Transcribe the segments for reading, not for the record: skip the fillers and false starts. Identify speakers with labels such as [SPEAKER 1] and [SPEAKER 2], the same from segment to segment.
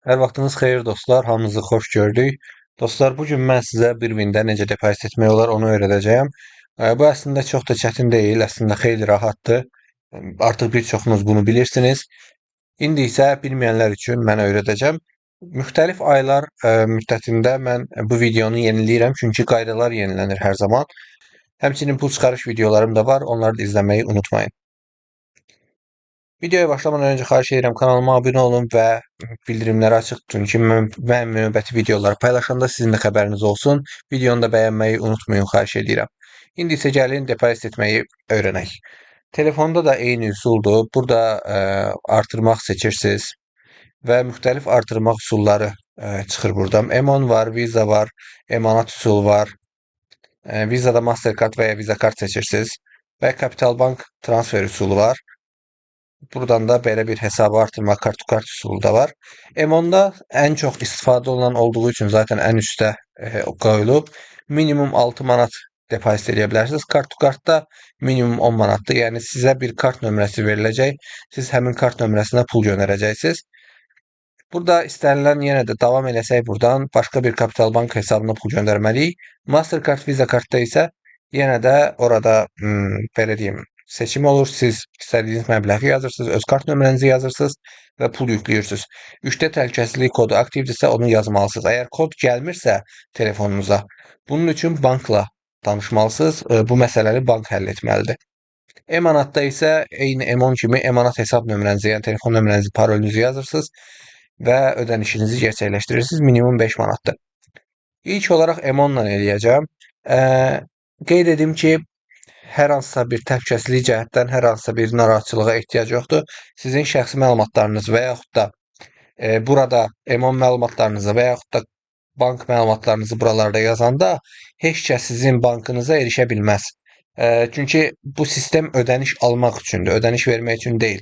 [SPEAKER 1] Hər vaxtınız xeyir dostlar, hamınızı xoş gördük. Dostlar, bu gün mən sizə bir gündə necə depozit etmək olar onu öyrədəcəyəm. Bu əslində çox da çətin deyil, əslində xeyli rahatdır. Artıq bir çoxunuz bunu bilirsiniz. İndi isə bilməyənlər üçün mən öyrədəcəm. Müxtəlif aylar müddətində mən bu videonu yeniləyirəm, çünki qaydalar yenilənir hər zaman. Həmçinin pul çıxarış videolarım da var, onları da izləməyi unutmayın. Videoya başlamadan önce xahiş edirəm kanalıma abunə olun və bildirimləri açıq tutun ki, mən növbəti videoları paylaşanda sizin də xəbəriniz olsun. Videonu da bəyənməyi unutmayın, xahiş edirəm. İndi isə gəlin depozit etməyi öyrənək. Telefonda da eyni üsuldur. Burada artırmaq seçirsiniz və müxtəlif artırmaq üsulları çıxır burada. M10 var, Visa var, emanat üsulu var. Visa'da Mastercard və ya Visa kart seçirsiniz və Capital Bank transfer üsulu var. Buradan da belə bir hesabı artırma kart-to-kart üsulu da var. M10'da ən çox istifadə olunan olduğu üçün zaten ən üstə qoyulub. Minimum 6 manat depozit edə bilərsiniz. Kart-to-kartda minimum 10 manatdır. Yəni sizə bir kart nömrəsi veriləcək. Siz həmin kart nömrəsinə pul göndərəcəksiniz. Burada istənilən yenə də davam eləsək buradan başqa bir Capital Bank hesabına pul göndərməliyik. Mastercard, Visa kartda isə yenə də orada belə deyim, seçim olur. Siz istədiyiniz məbləği yazırsınız, öz kart nömrənizi yazırsınız və pul yükləyirsiniz. 3D təhlükəsizlik kodu aktivdirsə onu yazmalısınız. Əgər kod gəlmirsə telefonunuza, bunun üçün bankla danışmalısınız. Bu məsələni bank həll etməlidir. Emanatda isə eyni M10 kimi emanat hesab nömrənizi, yəni telefon nömrənizi, parolünüzü yazırsınız və ödənişinizi gerçəkləşdirirsiniz. Minimum 5 manatdır. İlk olaraq M10-la eləyəcəm. Qeyd edim ki, hər hansısa bir təhlükəsizlik cəhətdən hər hansısa bir narahatçılığa ehtiyac yoxdur. Sizin şəxsi məlumatlarınız və yaxud da burada M10 məlumatlarınızı və yaxud da bank məlumatlarınızı buralarda yazanda heç kəs sizin bankınıza erişə bilməz. Çünki bu sistem ödəniş almaq üçündür, ödəniş vermək üçün deyil.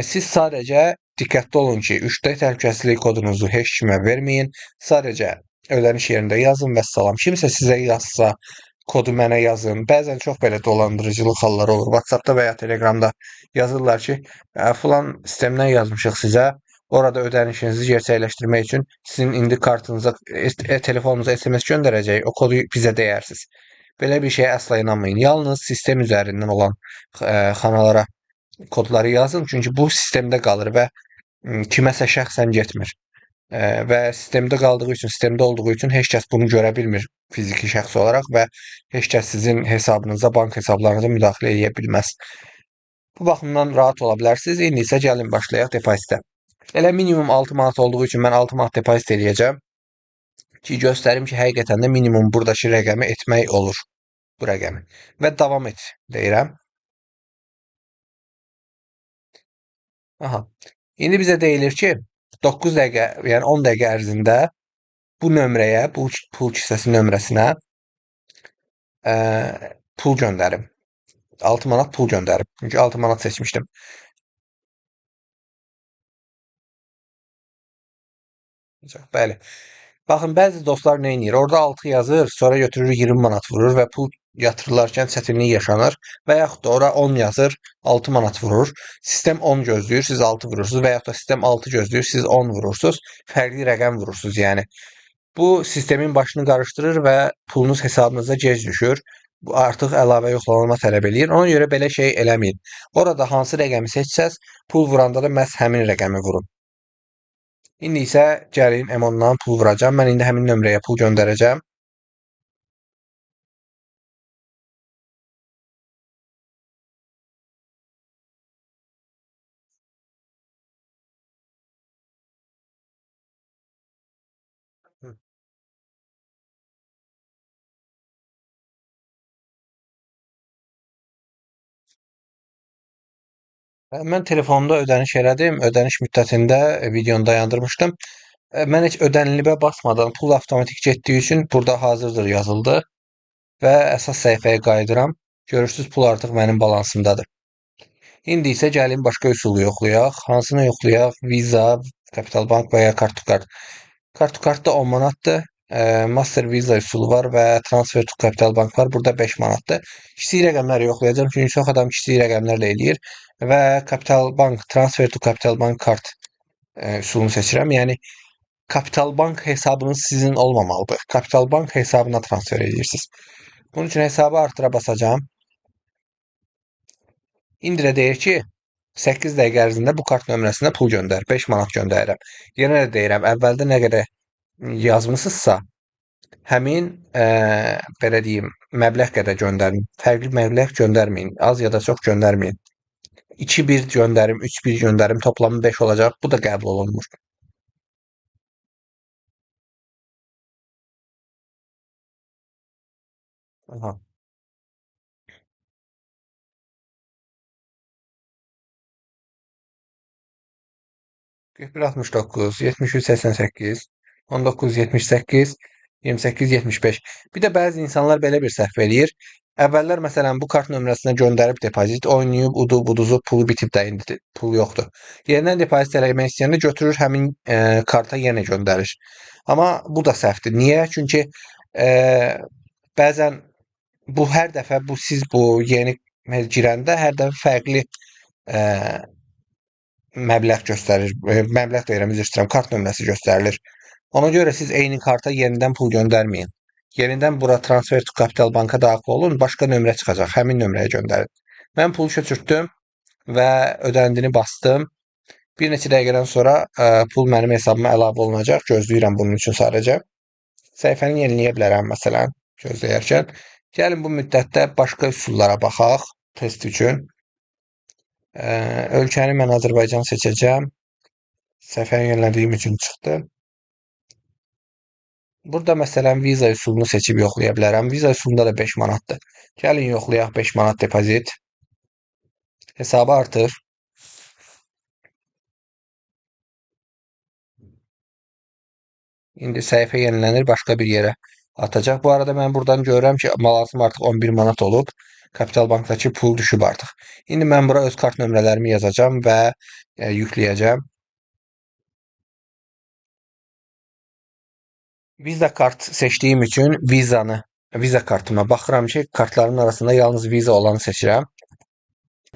[SPEAKER 1] Siz sadəcə diqqətli olun ki, 3D təhlükəsizlik kodunuzu heç kimə verməyin. Sadəcə ödəniş yerində yazın və salam. Kimsə sizə yazsa, kodu mənə yazın. Bəzən çox belə dolandırıcılıq halları olur. WhatsAppda və ya Telegramda yazırlar ki, filan sistemdən yazmışıq sizə. Orada ödənişinizi gerçəkləşdirmək üçün sizin indi kartınıza, telefonunuza SMS göndərəcək. O kodu bizə deyərsiniz. Belə bir şeyə əsla inanmayın. Yalnız sistem üzərindən olan xanalara kodları yazın. Çünki bu sistemdə qalır və kiməsə şəxsən getmir. Və sistemdə qaldığı üçün, sistemdə olduğu üçün heç kəs bunu görə bilmir fiziki şəxs olaraq və heç kəs sizin hesabınıza, bank hesablarınıza müdaxilə edə bilməz. Bu baxımdan rahat ola bilərsiniz. İndi isə gəlin başlayaq depozitə. Elə minimum 6 manat olduğu üçün mən 6 manat depozit eləyəcəm ki, göstərim ki, həqiqətən də minimum buradakı rəqəmi etmək olur. Bu rəqəmi. Və davam et deyirəm. Aha. İndi bizə deyilir ki, 9 dəqiqə, yəni 10 dəqiqə ərzində bu nömrəyə, bu pul kisəsi nömrəsinə pul göndərim. 6 manat pul göndərim. Çünki 6 manat seçmişdim. Bəli. Baxın, bəzi dostlar nə edir? Orada 6 yazır, sonra götürür 20 manat vurur və pul yatırılarkən çətinlik yaşanır. Və yaxud da ora 10 yazır, 6 manat vurur. Sistem 10 gözləyir, siz 6 vurursunuz və yaxud da sistem 6 gözləyir, siz 10 vurursunuz. Fərqli rəqəm vurursunuz yəni. Bu sistemin başını qarışdırır və pulunuz hesabınıza gec düşür. Bu artıq əlavə yoxlanma tələb eləyir. Ona görə belə şey eləməyin. Orada hansı rəqəmi seçsəz, pul vuranda da məhz həmin rəqəmi vurun. İndi isə gəlin M10-dan pul vuracam. Mən indi həmin nömrəyə pul göndərəcəm. Mən telefonumda ödəniş elədim. Ödəniş müddətində videonu dayandırmışdım. Mən heç ödənilibə basmadan pul avtomatik getdiyi üçün burada hazırdır yazıldı və əsas səhifəyə qayıdıram. Görürsüz, pul artıq mənim balansımdadır. İndi isə gəlin başqa üsulu yoxlayaq. Hansını yoxlayaq? Visa, Capital Bank və ya kart-to-kart. Kart-to-kartda 10 manatdır. Master Visa üsulu var və Transfer to Capital Bank var. Burada 5 manatdır. Kiçik rəqəmləri yoxlayacağım, çünki çox adam kiçik rəqəmlərlə eləyir və Capital Bank, Transfer to Capital Bank kart üsulunu seçirəm. Yəni Kapital Bank hesabınız sizin olmamalıdır. Kapital Bank hesabına transfer edirsiniz. Bunun üçün hesabı artıra basacağım. İndi də deyir ki, 8 dəqiqə ərzində bu kart nömrəsinə pul göndər. 5 manat göndərirəm. Yenə də deyirəm, əvvəldə nə qədər yazmısınızsa, həmin belə deyim, məbləğ qədər göndərin. Fərqli məbləğ göndərməyin. Az ya da çox göndərməyin. 2-1 göndərim, 3-1 göndərim, toplamı 5 olacaq. Bu da qəbul olunmur. Aha. 4169, 7388, 1978, 2875. Bir də bəzi insanlar belə bir səhv eləyir. Əvvəllər məsələn bu kart nömrəsinə göndərib depozit oynayıb, udub, pulu bitib də indi pul yoxdur. Yenidən depozit eləmək istəyəndə götürür həmin karta yenə göndərir. Amma bu da səhvdir. Niyə? Çünki e, bəzən bu hər dəfə siz bu yeni girəndə hər dəfə fərqli e, məbləğ göstərir. Məbləğ deyirəm, üzr istəyirəm, kart nömrəsi göstərilir. Ona görə siz eyni karta yenidən pul göndərməyin. Yenidən bura transfer to Capital Banka daxil olun, başqa nömrə çıxacaq. Həmin nömrəyə göndərin. Mən pulu köçürtdüm və ödəndini bastım. Bir neçə dəqiqədən sonra pul mənim hesabıma əlavə olunacaq. Gözləyirəm bunun üçün sadəcə. Səhifəni yeniləyə bilərəm məsələn gözləyərkən. Gəlin bu müddətdə başqa üsullara baxaq test üçün. Ölkəni mən Azərbaycan seçəcəm. Səhifəni yenilədiyim üçün çıxdı. Burada məsələn viza üsulunu seçib yoxlaya bilərəm. Viza üsulunda da 5 manatdır. Gəlin yoxlayaq 5 manat depozit. Hesabı artır. İndi səhifə yenilənir, başqa bir yerə atacaq. Bu arada mən buradan görürəm ki, malatım artıq 11 manat olub. Kapital Bankdakı pul düşüb artıq. İndi mən bura öz kart nömrələrimi yazacağam və yükləyəcəm. Visa kart seçdiyim üçün viza kartıma baxıram ki, kartların arasında yalnız viza olanı seçirəm.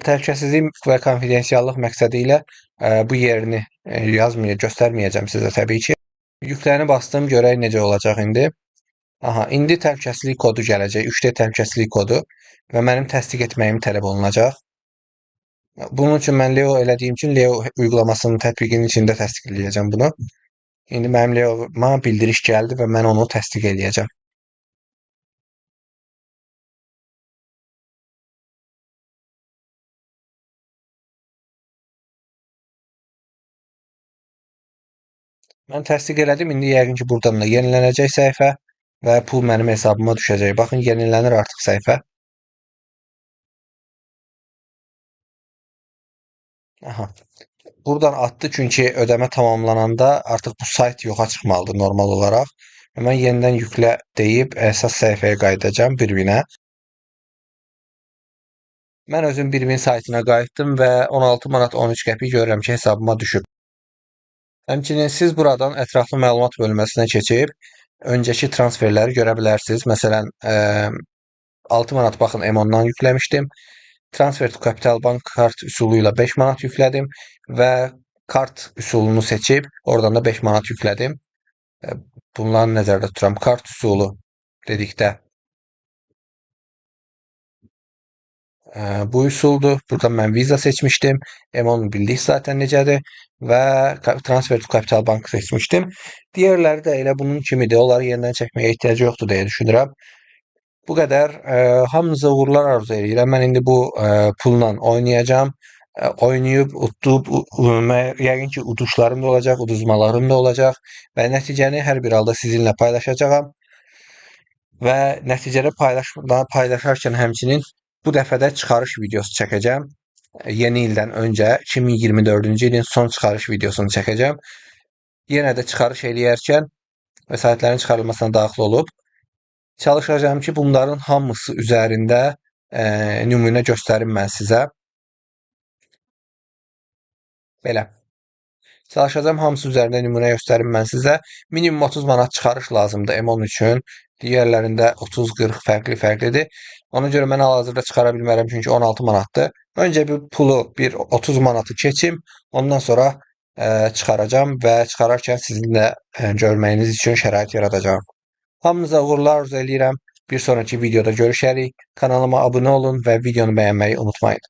[SPEAKER 1] Təhlükəsizlik və konfidensiallıq məqsədi ilə bu yerini göstərməyəcəm sizə təbii ki. Yükləni bastım, görək necə olacaq indi. Aha, indi təhlükəsizlik kodu gələcək, 3D təhlükəsizlik kodu və mənim təsdiq etməyim tələb olunacaq. Bunun üçün mən Leo elədiyim üçün Leo uygulamasının tətbiqinin içində təsdiqləyəcəm bunu. İndi mənim Leoma bildiriş gəldi və mən onu təsdiq eləyəcəm. Mən təsdiq elədim. İndi yəqin ki, buradan da yenilənəcək səhifə və pul mənim hesabıma düşəcək. Baxın, yenilənir artıq səhifə. Aha. Buradan atdı çünki ödəmə tamamlananda artıq bu sayt yoxa çıxmalıdır normal olaraq. Mən yenidən yüklə deyib əsas səhifəyə qayıdacağam Birbinə. Mən özüm Birbin saytına qayıtdım və 16 manat 13 qəpik görürəm ki, hesabıma düşüb. Həmçinin siz buradan ətraflı məlumat bölməsinə keçib öncəki transferləri görə bilərsiniz. Məsələn, 6 manat baxın M-ondan yükləmişdim. Transfer to Capital Bank kart üsulu ilə 5 manat yüklədim və kart üsulunu seçib oradan da 5 manat yüklədim. Bunları nəzərdə tuturam. Kart üsulu dedikdə bu üsuldur. Burada mən Visa seçmişdim. M-onu bildik zaten necədir və Transfer to Capital Bank seçmişdim. Digərləri də elə bunun kimidir. Onları yenidən çəkməyə ehtiyac yoxdur deyə düşünürəm. Bu qədər. Hamınıza uğurlar arzu edirəm. Mən indi bu pulla oynayacağam. Oynayıb, udub, yəqin ki, uduşlarım da olacaq, uduzmalarım da olacaq və nəticəni hər bir halda sizinlə paylaşacağam. Və nəticədə paylaşarkən həmçinin bu dəfə də çıxarış videosu çəkəcəm. Yeni ildən öncə 2024-cü ilin son çıxarış videosunu çəkəcəm. Yenə də çıxarış eləyərkən vəsaitlərin çıxarılmasına daxil olub çalışacağam ki, bunların hamısı üzərində nümunə göstərim mən sizə. Belə. Çalışacağam hamısı üzərində nümunə göstərim mən sizə. Minimum 30 manat çıxarış lazımdır M10 üçün. Digərlərində 30-40 fərqlidir. Ona görə mən hal-hazırda çıxara bilmərəm çünki 16 manatdır. Öncə bir pulu, bir 30 manatı keçim. Ondan sonra çıxaracağam və çıxararkən sizin də görməyiniz üçün şərait yaradacağam. Hamınıza uğurlar arzu eləyirəm. Bir sonraki videoda görüşərik. Kanalıma abunə olun və videonu bəyənməyi unutmayın.